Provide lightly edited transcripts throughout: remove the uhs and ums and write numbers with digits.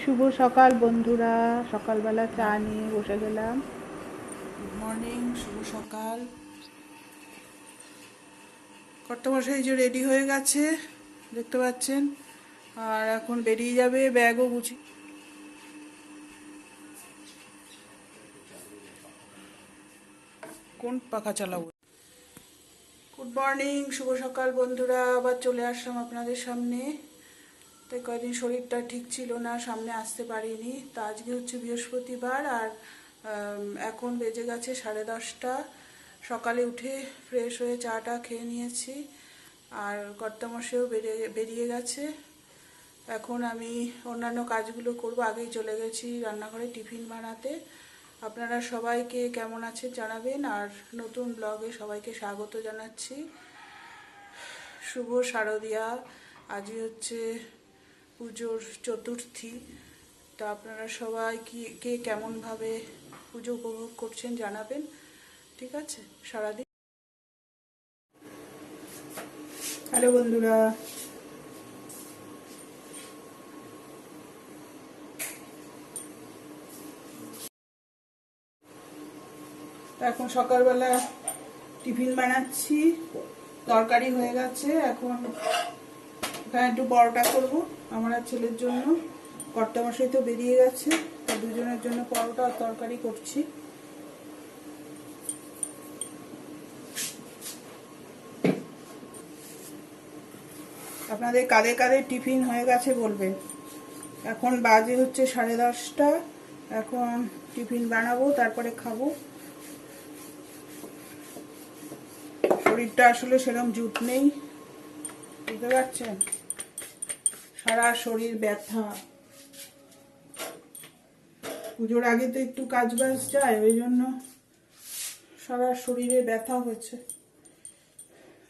শুভ সকাল বন্ধুরা, সকালবেলা চা নিয়ে বসে গেলাম। গুড মর্নিং, শুভ সকাল। কর্তামশাই যে রেডি হয়ে গেছে দেখতে পাচ্ছেন, আর এখন বেরিয়ে যাবে, ব্যাগও গুছি। কোন পাখা চালাবো? গুড মর্নিং, শুভ সকাল বন্ধুরা, আবার চলে আসলাম আপনাদের সামনে। তাই কয়েকদিন শরীরটা ঠিক ছিল না, সামনে আসতে পারিনি। তা আজকে হচ্ছে বৃহস্পতিবার, আর এখন বেজে গেছে 10:30। সকালে উঠে ফ্রেশ হয়ে চাটা খেয়ে নিয়েছি, আর কর্তামশাইও বেরিয়ে গেছে। এখন আমি অন্যান্য কাজগুলো করব। আগেই চলে গেছি রান্নাঘরে টিফিন বানাতে। আপনারা সবাইকে কেমন আছে জানাবেন, আর নতুন ব্লগে সবাইকে স্বাগত জানাচ্ছি। শুভ শারদিয়া। আজই হচ্ছে পুজোর চতুর্থী। তা আপনারা সবাই কে কেমনভাবে পুজো উপভোগ করছেন জানাবেন, ঠিক আছে? সারাদিন। হ্যালো বন্ধুরা, এখন সকালবেলা টিফিন বানাচ্ছি, তরকারি হয়ে গেছে। এখন এখানে একটু পরোটা করব আমার আর ছেলের জন্য। কর্তামশাই তো বেরিয়ে গেছে, দুজনের জন্য পরোটা আর তরকারি করছি। আপনাদের কাদের কাদের টিফিন হয়ে গেছে বলবেন। এখন বাজে হচ্ছে 10:30। এখন টিফিন বানাবো, তারপরে খাবো। শরীরটা আসলে সেরকম জুত নেই, বুঝতে পারছেন, সারা শরীর ব্যথা। পুজোর আগে তো একটু কাজ বাজ যায়, ওই জন্য সারা শরীরে ব্যথা হয়েছে,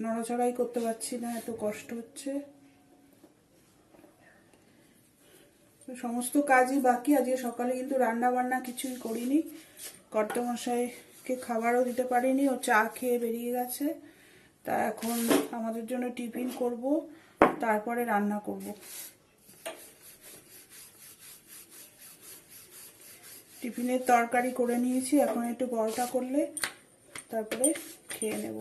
নড়াচড়াই করতে পারছি না, এত কষ্ট হচ্ছে। সমস্ত কাজই বাকি। আজকে সকালে কিন্তু রান্না বান্না কিছুই করিনি, কর্তামশাইকে খাবারও দিতে পারিনি, ও চা খেয়ে বেরিয়ে গেছে। তা এখন আমাদের জন্য টিফিন করব, তারপরে রান্না করব। টিফিনের তরকারি করে নিয়েছি, এখন একটু পরোটা করলে তারপরে খেয়ে নেব।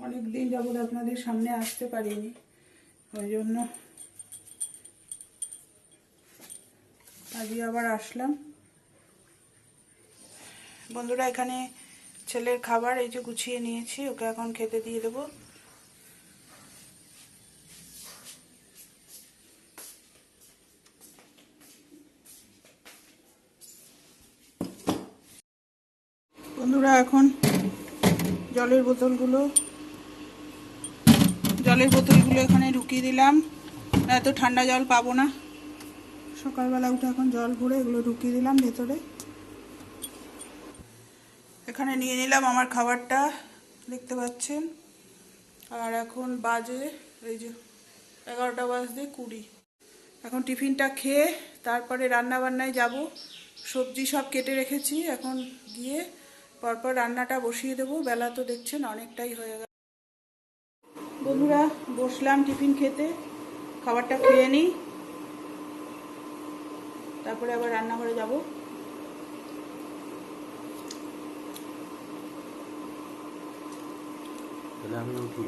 অনেকদিন যাবত আপনাদের সামনে আসতে পারিনি, ওই জন্য আজকে আবার আসলাম। বন্ধুরা, এখানে ছেলের খাবার এই যে গুছিয়ে নিয়েছি, ওকে এখন খেতে দিয়ে দেবো। বন্ধুরা, এখন জলের বোতলগুলো এখানে ঢুকিয়ে দিলাম। এত ঠান্ডা জল পাবো না। সকালবেলা উঠে এখন জল ভরে এগুলো ঢুকিয়ে দিলাম ভেতরে। এখানে নিয়ে নিলাম আমার খাবারটা, দেখতে পাচ্ছেন। আর এখন বাজে এই যে 11:20। এখন টিফিনটা খেয়ে তারপরে রান্না বান্নায় যাব। সবজি সব কেটে রেখেছি, এখন গিয়ে পরপর রান্নাটা বসিয়ে দেবো। বেলা তো দেখছেন অনেকটাই হয়ে গেল। বন্ধুরা, বসলাম টিফিন খেতে, খাবারটা খেয়ে নিই, তারপরে আবার রান্নাঘরে যাব। আমি উঠি।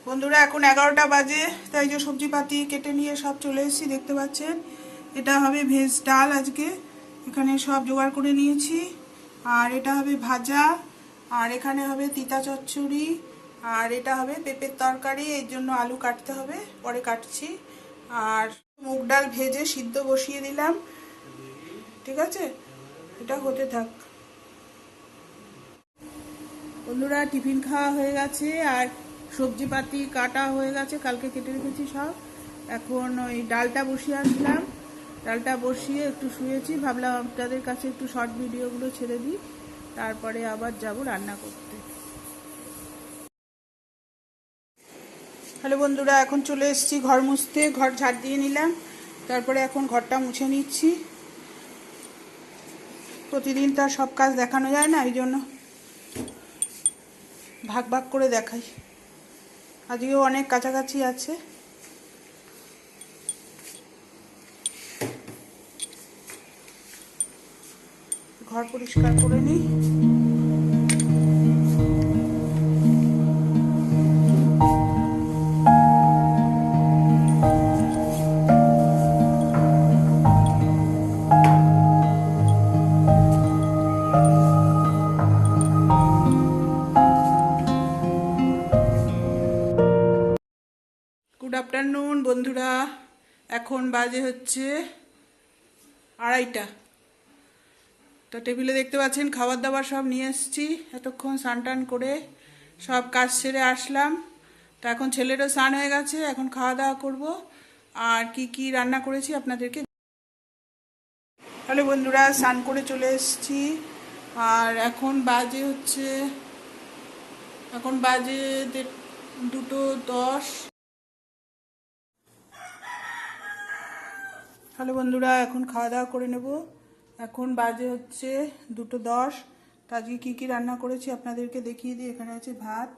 বন্ধুরা, এখন 11টা বাজে, তাই যে সবজিপাতি কেটে নিয়ে সব চলে এসেছি, দেখতে পাচ্ছেন। এটা হবে ভেজ ডাল আজকে, এখানে সব জোগাড় করে নিয়েছি। আর এটা হবে ভাজা, আর এখানে হবে তিতা চচ্চড়ি, আর এটা হবে পেঁপের তরকারি। এর জন্য আলু কাটতে হবে, পরে কাটছি। আর মুগ ডাল ভেজে সিদ্ধ বসিয়ে দিলাম, ঠিক আছে, এটা হতে থাক। বন্ধুরা, টিফিন খাওয়া হয়ে গেছে, আর সবজিপাতি কাটা হয়ে গেছে, কালকে কেটে রেখেছি সব। এখন ওই ডালটা বসিয়ে আসলাম, ডালটা বসিয়ে একটু শুয়েছি, ভাবলাম আপনাদের কাছে একটু শর্ট ভিডিওগুলো ছেড়ে দিই, তারপরে আবার যাব রান্না করতে। হ্যালো বন্ধুরা, এখন চলে এসেছি ঘর মুছতে। ঘর ঝাড় দিয়ে নিলাম, তারপরে এখন ঘরটা মুছে নিচ্ছি। প্রতিদিন তো আর সব কাজ দেখানো যায় না, এই জন্য ভাগ ভাগ করে দেখাই। আজকেও অনেক কাছাকাছি আছে। ঘর পরিষ্কার করে নিই। গুড আফটারনুন বন্ধুরা, এখন বাজে হচ্ছে 2:30। তো টেবিলে দেখতে পাচ্ছেন খাবার দাবার সব নিয়ে এসেছি। এতক্ষণ স্নান টান করে সব কাজ সেরে আসলাম। তো এখন ছেলেরও স্নান হয়ে গেছে, এখন খাওয়া দাওয়া করব। আর কি কি রান্না করেছি আপনাদেরকে। হ্যালো বন্ধুরা, স্নান করে চলে এসেছি। আর এখন বাজে 2:10। হ্যালো বন্ধুরা, এখন খাওয়া দাওয়া করে নেব। এখন বাজে 2:10। তো আজকে কী কী রান্না করেছি আপনাদেরকে দেখিয়ে দিই। এখানে আছে ভাত,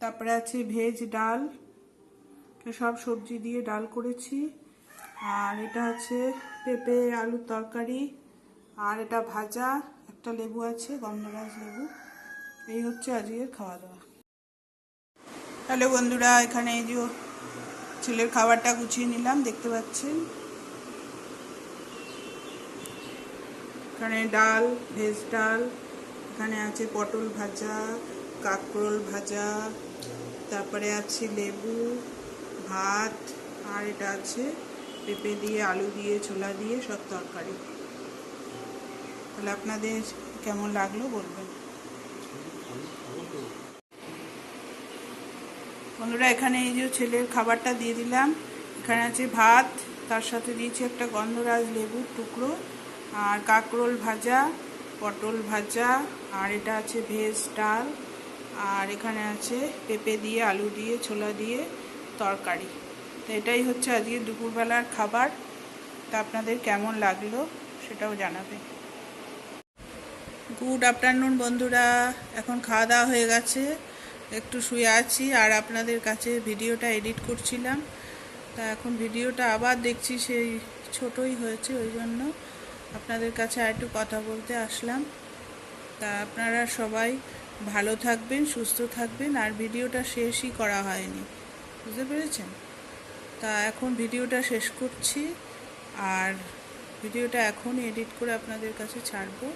তারপরে আছে ভেজ ডাল, সব সবজি দিয়ে ডাল করেছি। আর এটা আছে পেঁপে আলুর তরকারি, আর এটা ভাজা, একটা লেবু আছে, গন্ধরাজ লেবু। এই হচ্ছে আজকের খাওয়া দাওয়া। হ্যালো বন্ধুরা, এখানে এই যে ছেলের খাবারটা গুছিয়ে নিলাম, দেখতে পাচ্ছেন। এখানে ডাল, ভেজ ডাল, এখানে আছে পটল ভাজা, কাঁকরোল ভাজা, তারপরে আছে লেবু, ভাত, আর এটা আছে পেঁপে দিয়ে আলু দিয়ে ছোলা দিয়ে সব তরকারি। তাহলে আপনাদের কেমন লাগলো বলবেন বন্ধুরা। এখানে এই যে ছেলের খাবারটা দিয়ে দিলাম। এখানে আছে ভাত, তার সাথে দিয়েছি একটা গন্ধরাজ লেবুর টুকরো, আর কাঁকরোল ভাজা, পটল ভাজা, আর এটা আছে ভেজ ডাল, আর এখানে আছে পেঁপে দিয়ে আলু দিয়ে ছোলা দিয়ে তরকারি। তো এটাই হচ্ছে আজকে দুপুরবেলার খাবার। তা আপনাদের কেমন লাগলো সেটাও জানাবেন। গুড আফটারনুন বন্ধুরা, এখন খাওয়া দাওয়া হয়ে গেছে, একটু শুয়ে আছি আর আপনাদের কাছে ভিডিওটা এডিট করছিলাম। তা এখন ভিডিওটা আবার দেখছি সেই ছোটই হয়েছে, ওই জন্য আপনাদের কাছে আর একটু কথা বলতে আসলাম। তা আপনারা সবাই ভালো থাকবেন, সুস্থ থাকবেন। আর ভিডিওটা শেষই করা হয়নি, বুঝতে পেরেছেন? তা এখন ভিডিওটা শেষ করছি, আর ভিডিওটা এখনই এডিট করে আপনাদের কাছে ছাড়বো।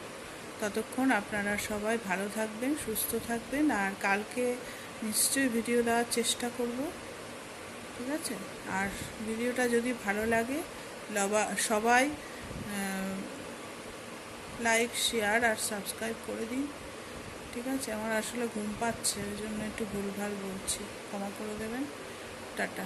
ততক্ষণ আপনারা সবাই ভালো থাকবেন, সুস্থ থাকবেন। আর কালকে নিশ্চয়ই ভিডিও দেওয়ার চেষ্টা করব, ঠিক আছে? আর ভিডিওটা যদি ভালো লাগে সবাই লাইক, শেয়ার আর সাবস্ক্রাইব করে দিন, ঠিক আছে? আমার আসলে ঘুম পাচ্ছে, ওই জন্য একটু ভুলভাল বলছি, ক্ষমা করে দেবেন। টাটা।